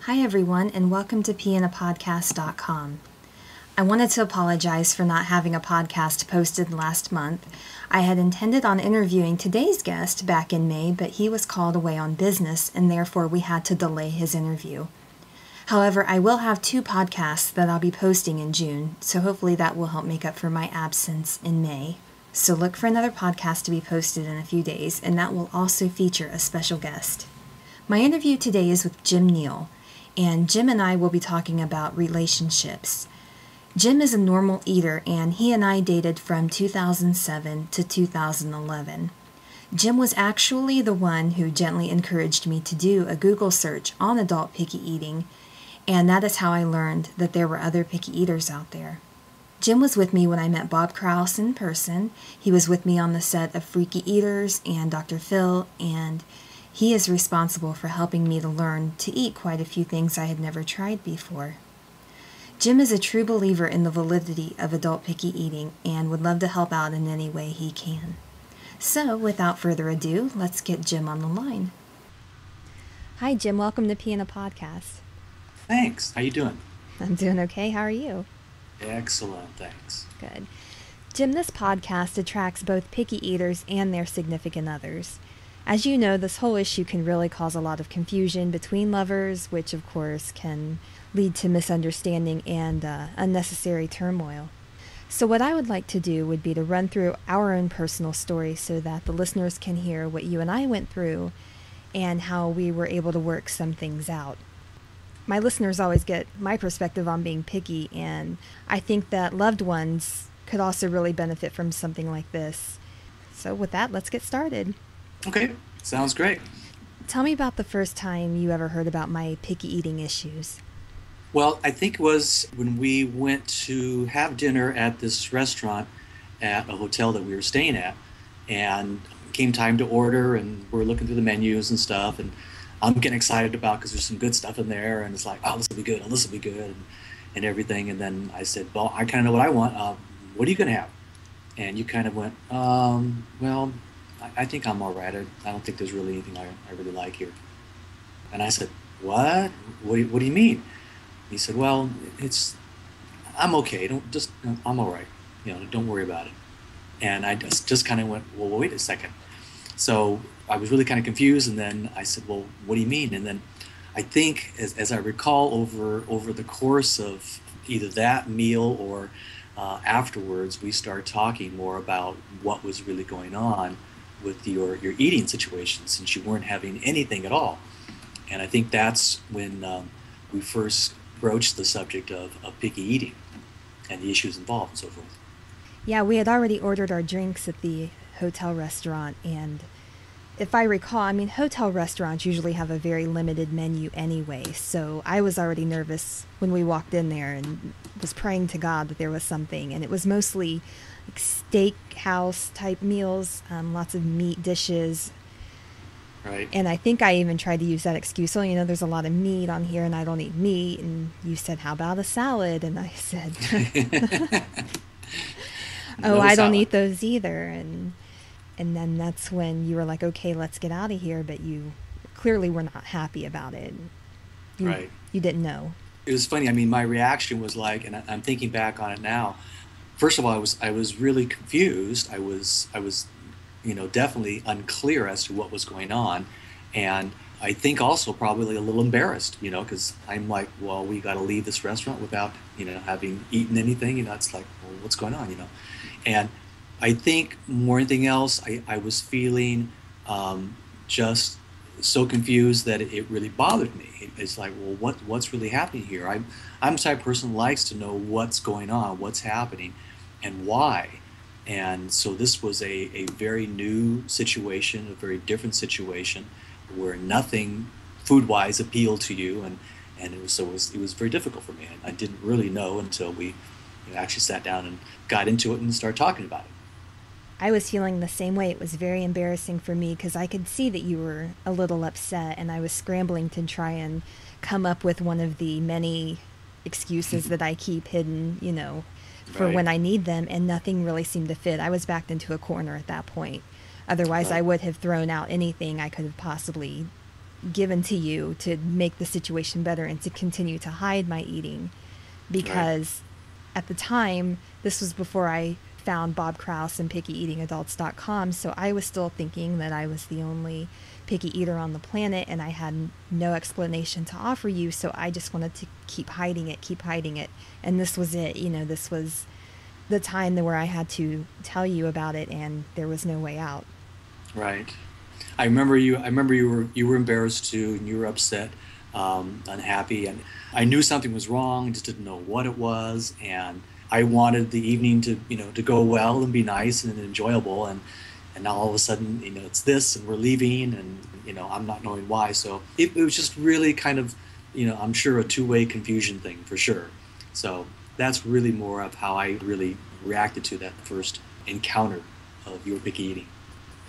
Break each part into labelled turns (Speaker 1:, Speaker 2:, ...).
Speaker 1: Hi everyone, and welcome to peeinapodcast.com. I wanted to apologize for not having a podcast posted last month. I had intended on interviewing today's guest back in May, but he was called away on business, and therefore we had to delay his interview. However, I will have 2 podcasts that I'll be posting in June, so hopefully that will help make up for my absence in May. So look for another podcast to be posted in a few days, and that will also feature a special guest. My interview today is with Jim Neal, and Jim and I will be talking about relationships. Jim is a normal eater, and he and I dated from 2007 to 2011. Jim was actually the one who gently encouraged me to do a Google search on adult picky eating, and that is how I learned that there were other picky eaters out there. Jim was with me when I met Bob Kraus in person. He was with me on the set of Freaky Eaters and Dr. Phil, and he is responsible for helping me to learn to eat quite a few things I had never tried before. Jim is a true believer in the validity of adult picky eating and would love to help out in any way he can. So, without further ado, let's get Jim on the line. Hi, Jim. Welcome to Pee in a Podcast.
Speaker 2: Thanks. How you doing?
Speaker 1: I'm doing okay. How are you?
Speaker 2: Excellent. Thanks.
Speaker 1: Good. Jim, this podcast attracts both picky eaters and their significant others. As you know, this whole issue can really cause a lot of confusion between lovers, which of course can lead to misunderstanding and unnecessary turmoil. So what I would like to do would be to run through our own personal story so that the listeners can hear what you and I went through and how we were able to work some things out. My listeners always get my perspective on being picky, and I think that loved ones could also really benefit from something like this. So with that, let's get started.
Speaker 2: Okay, sounds great.
Speaker 1: Tell me about the first time you ever heard about my picky eating issues.
Speaker 2: Well, I think it was when we went to have dinner at this restaurant at a hotel that we were staying at, and came time to order, and we're looking through the menus and stuff, and I'm getting excited about because there's some good stuff in there, and it's like, oh, this will be good, oh, this will be good, and everything. And then I said, well, I kind of know what I want. What are you going to have? And you kind of went, well, I think I'm all right. I don't think there's really anything I really like here. And I said, what? What do you mean? He said, well, I'm okay. I'm all right. Don't worry about it. And I just kind of went, well, wait a second. So I was really kind of confused. And then I said, well, what do you mean? And then I think, as I recall, over the course of either that meal or afterwards, we started talking more about what was really going on with your eating situation, since you weren't having anything at all. And I think that's when we first broached the subject of picky eating and the issues involved and so forth.
Speaker 1: Yeah, we had already ordered our drinks at the hotel restaurant, and if I recall, hotel restaurants usually have a very limited menu anyway, so I was already nervous when we walked in there and was praying to God that there was something, and it was mostly like steakhouse type meals, lots of meat dishes.
Speaker 2: Right.
Speaker 1: And I think I even tried to use that excuse, there's a lot of meat on here and I don't eat meat. And you said, how about a salad? And I said, oh, I don't eat those either. And then that's when you were like, okay, let's get out of here. But you clearly were not happy about it.
Speaker 2: Right.
Speaker 1: You didn't know.
Speaker 2: It was funny. My reaction was like, and I'm thinking back on it now. First of all, I was really confused. I was definitely unclear as to what was going on. And I think also probably a little embarrassed, because I'm like, well, we got to leave this restaurant without, having eaten anything. It's like, well, what's going on, And I think more than anything else, I was feeling just so confused that it really bothered me. It's like, well, what's really happening here? I'm the type of person who likes to know what's going on, what's happening, and why. And so this was a very new situation, a very different situation, where nothing food-wise appealed to you, and it was very difficult for me. I didn't really know until we actually sat down and got into it and started talking about it.
Speaker 1: I was feeling the same way. It was very embarrassing for me because I could see that you were a little upset, and I was scrambling to try and come up with one of the many excuses that I keep hidden, for
Speaker 2: Right.
Speaker 1: when I need them, and nothing really seemed to fit. I was backed into a corner at that point. Otherwise,
Speaker 2: Right.
Speaker 1: I would have thrown out anything I could have possibly given to you to make the situation better and to continue to hide my eating. Because at the time, this was before I found Bob Kraus and PickyEatingAdults.com, so I was still thinking that I was the only picky eater on the planet, and I had no explanation to offer you, so I just wanted to keep hiding it. And this was it. This was the time where I had to tell you about it, and there was no way out.
Speaker 2: Right. I remember you were embarrassed too, and you were upset, unhappy, and I knew something was wrong, just didn't know what it was, and I wanted the evening to go well and be nice and enjoyable, and now all of a sudden, it's this, and we're leaving, and I'm not knowing why. So it was just really kind of, I'm sure a two-way confusion thing for sure. So that's really more of how I really reacted to that first encounter of your picky eating.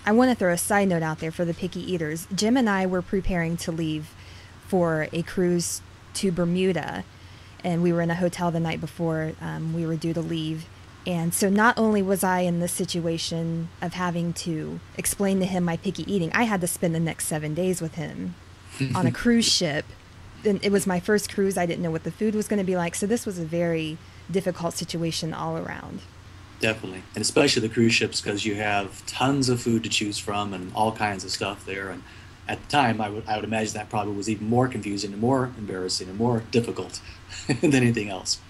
Speaker 1: I want to throw a side note out there for the picky eaters. Jim and I were preparing to leave for a cruise to Bermuda, and we were in a hotel the night before we were due to leave. And so not only was I in this situation of having to explain to him my picky eating, I had to spend the next 7 days with him on a cruise ship. And it was my first cruise. I didn't know what the food was going to be like. So this was a very difficult situation all around.
Speaker 2: Definitely. And especially the cruise ships, because you have tons of food to choose from and all kinds of stuff there. And at the time, I would imagine that probably was even more confusing and more embarrassing and more difficult than anything else.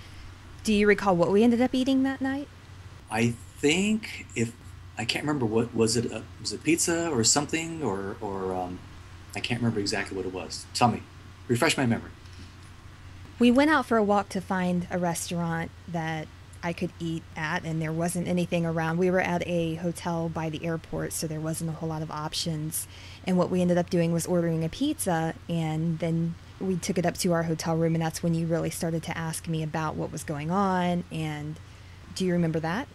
Speaker 1: Do you recall what we ended up eating that night?
Speaker 2: I think I can't remember what was it. Was it pizza or something, or I can't remember exactly what it was. Tell me, refresh my memory.
Speaker 1: We went out for a walk to find a restaurant that I could eat at, and there wasn't anything around. We were at a hotel by the airport, so there wasn't a whole lot of options. And what we ended up doing was ordering a pizza, and then we took it up to our hotel room, and that's when you really started to ask me about what was going on. And do you remember that?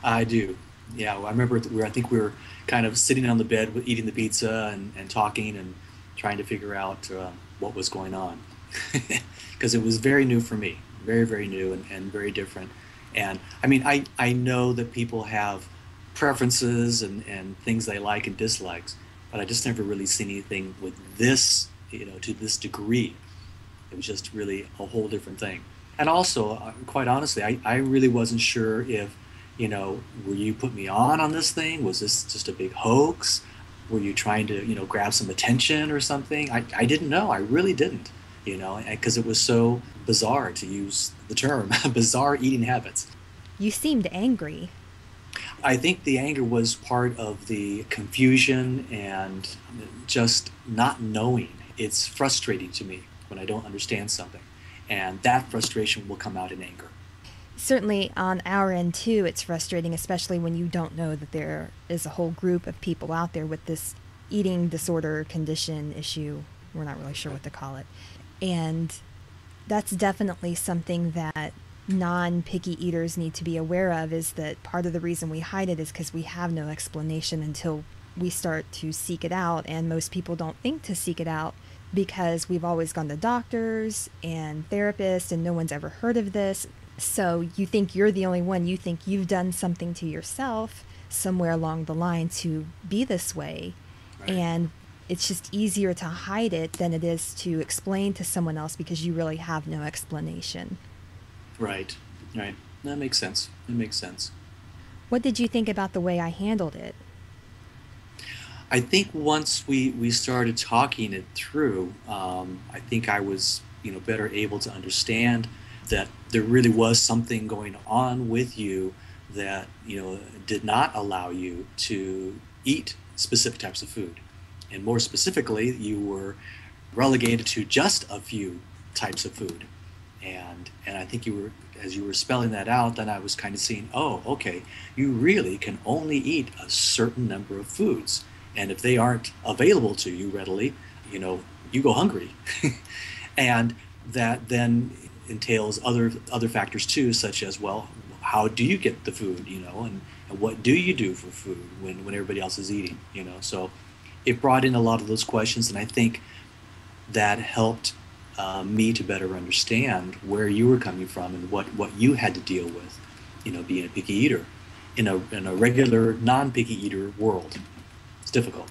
Speaker 2: I do. Yeah, I remember I think we were kind of sitting on the bed eating the pizza and talking and trying to figure out what was going on. Because it was very new for me, very, very new and very different. And I mean, I know that people have preferences and things they like and dislikes, but I just never really seen anything with this, to this degree. It was just really a whole different thing. And also, quite honestly, I really wasn't sure if, were you putting me on this thing? Was this just a big hoax? Were you trying to, grab some attention or something? I didn't know. I really didn't, because it was so bizarre, to use the term, bizarre eating habits.
Speaker 1: You seemed angry.
Speaker 2: I think the anger was part of the confusion and just not knowing. It's frustrating to me when I don't understand something. And that frustration will come out in anger.
Speaker 1: Certainly on our end too, it's frustrating, especially when you don't know that there is a whole group of people out there with this eating disorder condition issue. We're not really sure what to call it. And that's definitely something that non-picky eaters need to be aware of, is that part of the reason we hide it is because we have no explanation until we start to seek it out. And most people don't think to seek it out because we've always gone to doctors and therapists and no one's ever heard of this. So you think you're the only one. You think you've done something to yourself somewhere along the line to be this way. Right. And it's just easier to hide it than it is to explain to someone else because you really have no explanation.
Speaker 2: Right. That makes sense.
Speaker 1: What did you think about the way I handled it?
Speaker 2: I think once we started talking it through, I think I was better able to understand that there really was something going on with you that did not allow you to eat specific types of food, and more specifically, you were relegated to just a few types of food, and I think as you were spelling that out, then I was kind of seeing, oh, okay, you really can only eat a certain number of foods. And if they aren't available to you readily, you go hungry. And that then entails other factors too, such as, well, how do you get the food, and what do you do for food when everybody else is eating, So it brought in a lot of those questions, and I think that helped me to better understand where you were coming from and what you had to deal with, being a picky eater in a regular non-picky eater world. It's difficult.